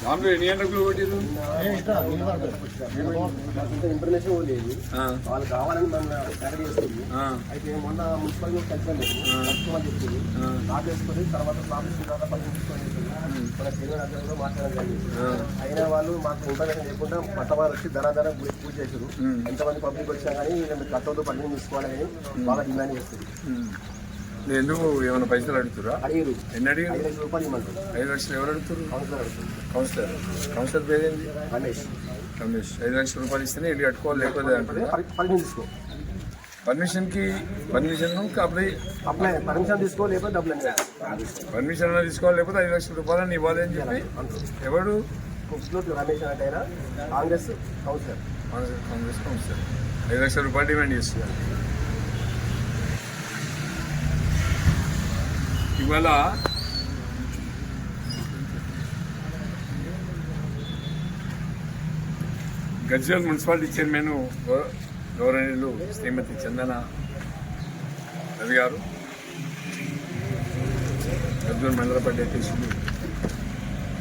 మామూలు ఎన్ని గంటలకు కొట్టిరు? ఇన్ఫర్మేషన్ లేదు, వాళ్ళు కావాలని మనం తయారు చేస్తుంది. అయితే మొన్న మున్సిపల్ కలిసి చెప్తుంది ఆపేసుకొని తర్వాత మాట్లాడడం జరిగింది. అయినా వాళ్ళు మాకు ఇన్ఫర్మేషన్ లేకుండా పట్టవారు వచ్చి ధర పూజ చేశారు. ఎంతమంది పబ్లిక్ వచ్చినా కానీ కట్టవద్దు పర్మిషన్ తీసుకోవాలని బాగా డిమాండ్ చేస్తుంది. ఎందుకు ఏమైనా పైసలు అడుగుతురా? అడిగారు. ఎన్ని అడిగారు? 5 లక్షల రూపాయలు ఇవ్వమంటారు. 5 లక్షలు ఎవరు అడుగుతారు? కౌన్సిలర్. కౌన్సిలర్ పేరేంటి? రమేష్. 5 లక్షల రూపాయలు ఇస్తేనే ఇల్లు కట్టుకోవాలి, లేకపోతే పర్మిషన్ తీసుకో. పర్మిషన్ తీసుకో, లేకపోతే డబ్బులు పర్మిషన్ తీసుకోవాలి, లేకపోతే 5 లక్షల రూపాయలని ఇవ్వాలి అని చెప్పి ఎవడు? రమేష్ అంటే కాంగ్రెస్ కౌన్సిలర్. కాంగ్రెస్ కౌన్సిలర్ 5 లక్షల రూపాయలు డిమాండ్ చేస్తున్నారు. ఇవాళ గజ్వేల్ మున్సిపాలిటీ చైర్మన్ గౌరవనీయులు శ్రీమతి చందన రవి గారు, గజ్వేల్ మండల పార్టీ అధ్యక్షులు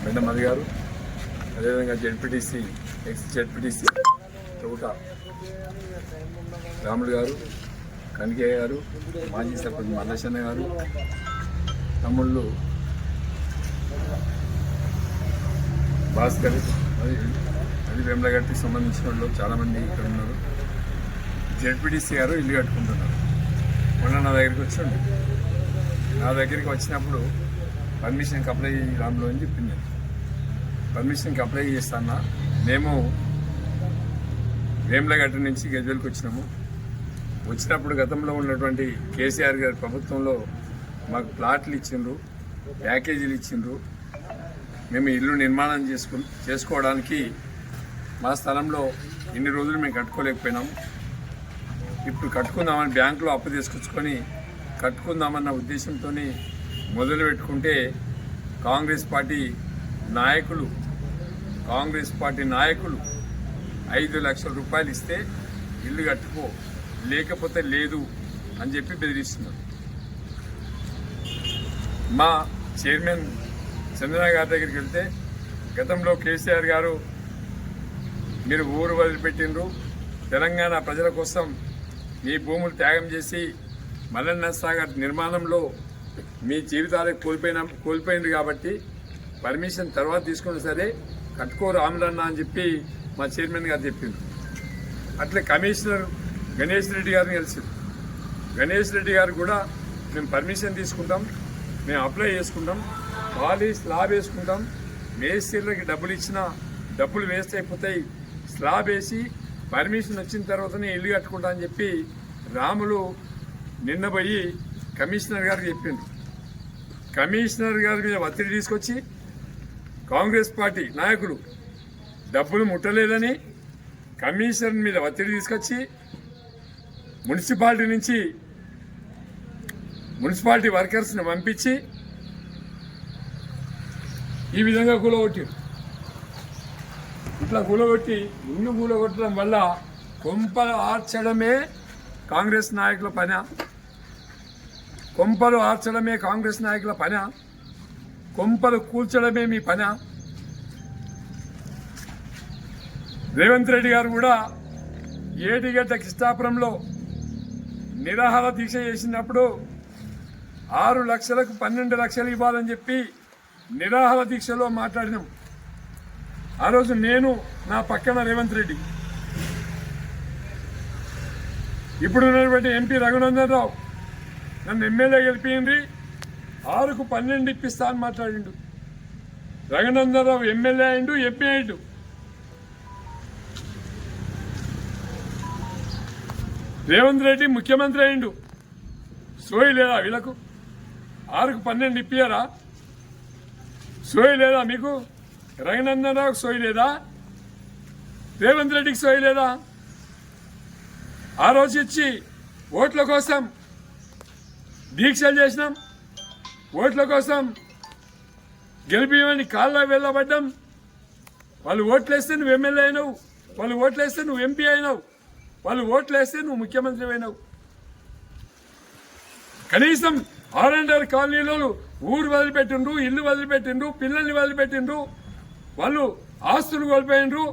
బెండమది గారు, అదేవిధంగా జెడ్పీటీసీ ఎక్స్ జెడ్పీటీసీ తోట రాములు గారు, కనికయ్య గారు, మాజీ సర్పంచ్ మల్లేశన్న గారు, తమ్ముళ్ళు భాస్కర్, అది వేములగడ్డకి సంబంధించిన వాళ్ళు చాలామంది ఇక్కడ ఉన్నారు. జెడ్పీటీసీ గారు ఇల్లు కట్టుకుంటున్నారు. మొన్న నా దగ్గరికి వచ్చి నా దగ్గరికి వచ్చినప్పుడు పర్మిషన్కి అప్లై రాములు అని చెప్పింది. పర్మిషన్కి అప్లై చేస్తానా, మేము వేములగడ్డ నుంచి గజ్వేల్కి వచ్చినాము. వచ్చినప్పుడు గతంలో ఉన్నటువంటి కేసీఆర్ గారి ప్రభుత్వంలో మాకు ప్లాట్లు ఇచ్చిండ్రు, ప్యాకేజీలు ఇచ్చిండ్రు. మేము ఇల్లు నిర్మాణం చేసుకోవడానికి మా స్థలంలో ఇన్ని రోజులు మేము కట్టుకోలేకపోయినాము. ఇప్పుడు కట్టుకుందామని బ్యాంకులో అప్పు తీసుకొచ్చుకొని కట్టుకుందామన్న ఉద్దేశంతో మొదలు పెట్టుకుంటే కాంగ్రెస్ పార్టీ నాయకులు 5 లక్షల రూపాయలు ఇస్తే ఇల్లు కట్టుకో, లేకపోతే లేదు అని చెప్పి బెదిరిస్తున్నారు. మా చైర్మన్ చంద్రన గారి దగ్గరికి వెళ్తే గతంలో కేసీఆర్ గారు మీరు ఊరు వదిలిపెట్టిండ్రు, తెలంగాణ ప్రజల కోసం మీ భూములు త్యాగం చేసి మల్లన్న సాగర్ నిర్మాణంలో మీ జీవితాలకు కోల్పోయింది కాబట్టి పర్మిషన్ తర్వాత తీసుకున్నా సరే కట్టుకోరు ఆమ్లన్న అని చెప్పి మా చైర్మన్ గారు చెప్పిండ్రు. అట్లే కమిషనర్ గణేష్ రెడ్డి గారిని కలిసింది. గణేష్ రెడ్డి గారు కూడా మేము పర్మిషన్ తీసుకుంటాం, మేము అప్లై చేసుకుంటాం, ఖాళీ స్లాబ్ వేసుకుంటాం, మేస్త్రీలకి డబ్బులు ఇచ్చినా డబ్బులు వేస్ట్ అయిపోతాయి, స్లాబ్ వేసి పర్మిషన్ వచ్చిన తర్వాతనే ఇల్లు కట్టుకుంటా అని చెప్పి రాములు నిన్న పోయి కమిషనర్ గారికి చెప్పిండు. కమిషనర్ గారి మీద ఒత్తిడి తీసుకొచ్చి కాంగ్రెస్ పార్టీ నాయకులు డబ్బులు ముట్టలేదని కమిషనర్ మీద ఒత్తిడి తీసుకొచ్చి మున్సిపాలిటీ నుంచి మున్సిపాలిటీ వర్కర్స్ని పంపించి ఈ విధంగా కూలగొట్టారు. ఇట్లా కూలగొట్టి ఇల్లు కూలగొట్టడం వల్ల కొంపలు ఆర్చడమే కాంగ్రెస్ నాయకుల పని. కొంపలు ఆర్చడమే కాంగ్రెస్ నాయకుల పని. కొంపలు కూల్చడమే మీ పని. రేవంత్ రెడ్డి గారు కూడా ఏటిగడ్డ కృష్ణాపురంలో నిరాహార దీక్ష చేసినప్పుడు 6 లక్షలకు 12 లక్షలు ఇవ్వాలని చెప్పి నిరాహార దీక్షలో మాట్లాడినాం. ఆ రోజు నేను, నా పక్కన రేవంత్ రెడ్డి, ఇప్పుడున్నటువంటి ఎంపీ రఘునందన్ రావు నన్ను ఎమ్మెల్యే గెలిపింది 6కు 12 ఇప్పిస్తా అని మాట్లాడిండు. రఘునందన్ రావు ఎమ్మెల్యే అయిండు, ఎంపీ అయిండు. రేవంత్ రెడ్డి ముఖ్యమంత్రి అయిండు. సోయి లేదా వీళ్ళకు? 6కు 12 ఇప్పియారా? సోయి లేదా మీకు? రఘునందన్ రావుకి సోయి లేదా? రేవంత్ రెడ్డికి సోయి లేదా? ఆ రోజు ఇచ్చి ఓట్ల కోసం దీక్షలు చేసినాం, ఓట్ల కోసం గెలిపియమని కాళ్ళ వెళ్ళబడ్డాం. వాళ్ళు ఓట్లేస్తే నువ్వు ఎమ్మెల్యే అయినావు, వాళ్ళు ఓట్లేస్తే నువ్వు ఎంపీ అయినావు, వాళ్ళు ఓట్లేస్తే నువ్వు ముఖ్యమంత్రి అయినావు. కనీసం R&R కాలనీలో ఊరు వదిలిపెట్టిండ్రు, ఇల్లు వదిలిపెట్టిండ్రు, పిల్లల్ని వదిలిపెట్టిండ్రు. వాళ్ళు ఆస్తులు కోల్పోయినరు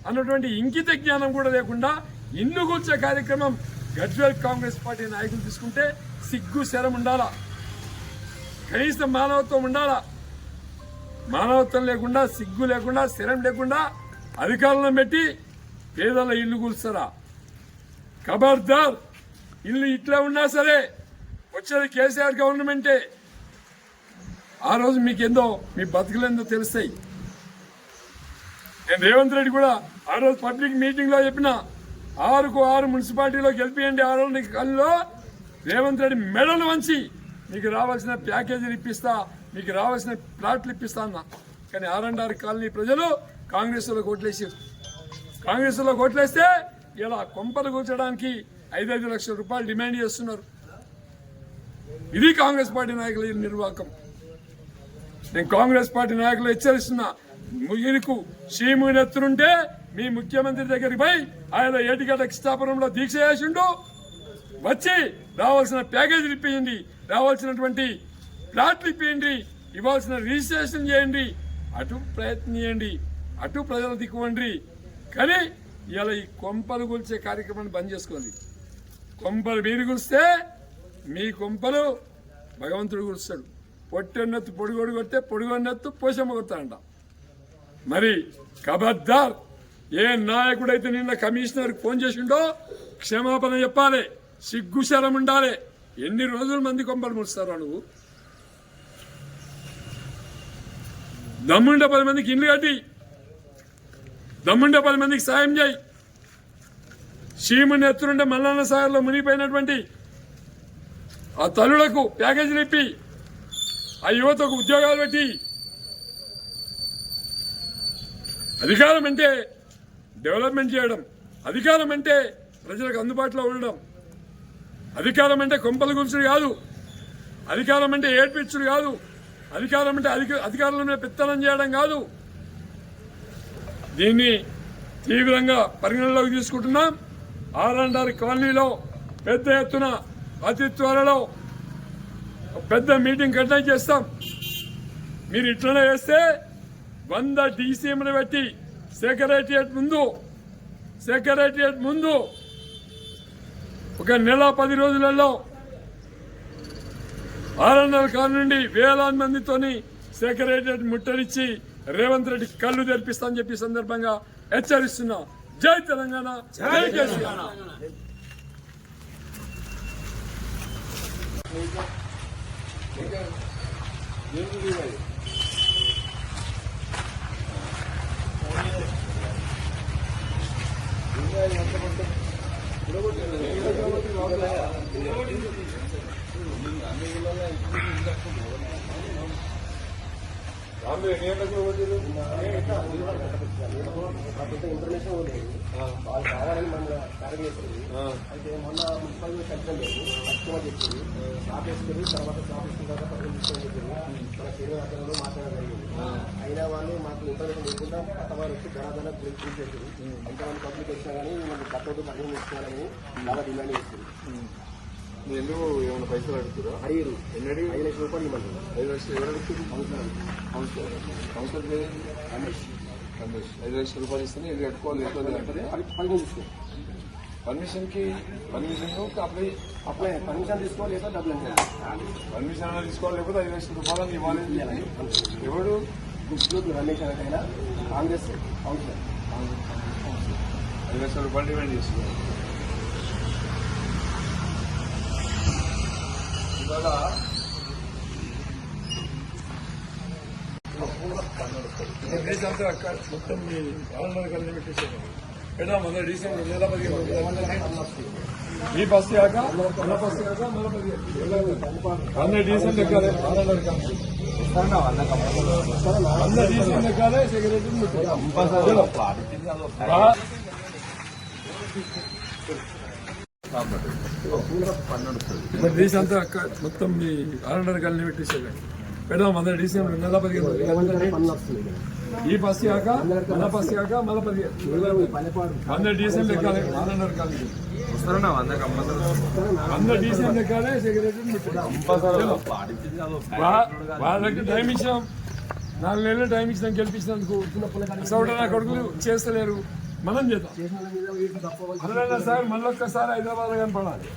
అన్నటువంటి ఇంకిత జ్ఞానం కూడా లేకుండా ఇల్లు కూర్చే కార్యక్రమం గజ్వేల్ కాంగ్రెస్ పార్టీ నాయకులు తీసుకుంటే సిగ్గు శరం ఉండాలా, కనీసం మానవత్వం ఉండాలా. మానవత్వం లేకుండా, సిగ్గు లేకుండా, శరం లేకుండా అధికారులను పెట్టి పేదల ఇల్లు కూల్స్తారా? ఖబర్దార్. ఇల్లు ఇట్లా ఉన్నా సరే వచ్చేది కేసీఆర్ గవర్నమెంటే. ఆ రోజు మీకేందో మీ బతుకులేందో తెలుస్తాయి. నేను రేవంత్ రెడ్డి కూడా ఆ రోజు పబ్లిక్ మీటింగ్ లో చెప్పిన 6కు 6 మున్సిపాలిటీలో గెలిపియండి 6 కల్లో రేవంత్ రెడ్డి మెడలు వంచి మీకు రావాల్సిన ప్యాకేజీలు ఇప్పిస్తా, మీకు రావాల్సిన ప్లాట్లు ఇప్పిస్తా అన్నా. కానీ 6 కాలనీ ప్రజలు కాంగ్రెస్ లో ఓట్లేసారు. కాంగ్రెస్ లో ఓట్లేస్తే ఇలా కొంపలు కూర్చడానికి 5 లక్షల రూపాయలు డిమాండ్ చేస్తున్నారు. ఇది కాంగ్రెస్ పార్టీ నాయకుల నిర్వాహకం. నేను కాంగ్రెస్ పార్టీ నాయకులు హెచ్చరిస్తున్నా, ముగిరికి శ్రీముని ఎత్తునుంటే మీ ముఖ్యమంత్రి దగ్గరికి పోయి ఆయన ఏటిగడ్డ కిష్టాపురంలో దీక్ష చేసిండు. వచ్చి రావాల్సిన ప్యాకేజీలు ఇప్పించండి, రావాల్సినటువంటి ప్లాట్లు ఇప్పించండి, ఇవ్వాల్సిన రిజిస్ట్రేషన్ చేయండి, అటు ప్రయత్నం చేయండి, అటు ప్రజలు దిక్కువండి. కానీ ఇలా ఈ కొంపలు కూల్చే కార్యక్రమాన్ని బంద్ చేసుకోండి. కొంపలు మీరు కూల్స్తే మీ కొంపలు భగవంతుడు కూలుస్తాడు. పొట్టెన్నెత్తు పొడిగొడు కొడితే పొడిగొన్నెత్తు పోషమ్మ కొడతాడంట. మరి ఖబర్దార్. ఏ నాయకుడైతే నిన్న కమిషనర్కి ఫోన్ చేసిండో క్షమాపణ చెప్పాలి, సిగ్గు శరం ఉండాలి. ఎన్ని రోజుల మంది కొంపలు ముడుస్తారా నువ్వు? దమ్ముండే 10 మందికి ఇల్లు కట్టి, దమ్ముండే 10 మందికి సాయం చేయి. సీముని ఎత్తునుండే మల్లన్న సాగర్లో మునిగిపోయినటువంటి ఆ తల్లులకు ప్యాకేజీలు ఇప్పి, ఆ యువతకు ఉద్యోగాలు పెట్టి. అధికారం అంటే డెవలప్మెంట్ చేయడం, అధికారం అంటే ప్రజలకు అందుబాటులో ఉండడం, అధికారం అంటే కొంపలు గుర్చుడు కాదు, అధికారం అంటే ఏడ్పించుడు కాదు, అధికారం అంటే అధికారుల పెత్తనం చేయడం కాదు. దీన్ని తీవ్రంగా పరిగణలోకి తీసుకుంటున్నాం. 6 కాలనీలో పెద్ద ఎత్తున అతి త్వరలో పెద్ద మీటింగ్ కండక్ట్ చేస్తాం. మీరు ఇట్లనే చేస్తే 100 డీసీఎంలు పెట్టి సెక్రటేరియట్ ముందు ఒక నెల 10 రోజులలో 6 కాలం నుండి వేలాది మందితోని సెక్రటేరియట్ ముట్టడిచ్చి రేవంత్ రెడ్డి కళ్ళు తెరిపిస్తామని చెప్పి సందర్భంగా హెచ్చరిస్తున్నా. జై తెలంగాణ, జై కేసీఆర్. ఇన్ఫర్మేషన్ వాళ్ళు కావాలని మన కార్యం చేస్తుంది. అయితే మొన్న మున్సిపల్ సెక్షన్ లేదు, కస్టమర్ చెప్పింది ఆపేసుకుని తర్వాత ఆఫీస్ తర్వాత పక్కన తీసుకొని చెప్పింది. మన సీనియర్ అధికారులు మాట్లాడగలిగింది. అయినా వాళ్ళు మాకు ఇన్ఫర్మేషన్ లేకుండా పట్టవారు వచ్చి ధనాధన పూర్తి చేసింది. ఎంతమంది పబ్లిక్ వచ్చినా కానీ మనం కట్టవద్దు పక్కన తీసుకోవాలని బాగా డిమాండ్ చేస్తుంది. ఎందుకు ఏమైనా పైసలు అడుగుతారా? అడిగారు. 5 లక్షల రూపాయలు ఇవ్వమంటారు. 5 లక్షలు ఎవరు అడుగుతుంది? కౌన్సిలర్ 5 లక్షల రూపాయలు ఇస్తేనే ఇది కట్టుకోవాలి. పర్మిషన్ అప్లై పర్మిషన్ తీసుకోవాలి, లేదా డబ్బులు పర్మిషన్ తీసుకోవాలి, లేకపోతే 5 లక్షల రూపాయలు ఇవ్వాలి. ఎవడు? గుప్తూరు రమేష్ అనకైనా కాంగ్రెస్ కౌన్సిలర్ 5 లక్షల రూపాయలు డిమాండ్ చేస్తున్నారు. ఇవాళ దేశంతో అక్కడ మొత్తం మీ ఆందోళన కలిసి పెట్టేసారు. ఎడా మన డీసెంబర్ 2015 ఈ బస్సు కాక మన బస్సు కాక మన 100 డీసెంట్ ఎక్కాలి. 100 డీసెంట్ ఎక్కాలి. సెక్రటరీ డీసెంట్ అక్క మొత్తం మీ ఆందోళన కలిసి పెట్టేసారు. పెడదాం 100 డీసెంబర్ 2015 ఈ బస్సు కాక మన బస్సు కాక మన 100 డీసెంట్ ఎక్కాలి. 100 డీసెంట్ ఎక్కాలి. సెక్రటరీ వాళ్ళకి టైం ఇచ్చాం. 4 నెలలు టైం ఇచ్చినాం గెలిపించినందుకు అసలు నా కొడుకులు చేస్తలేరు, మనం చేద్దాం. చేసిన వాళ్ళ మీద వీటికి తక్కువ అదన్నా సార్ మళ్ళొక్కసారి హైదరాబాద్ కనపడాలి.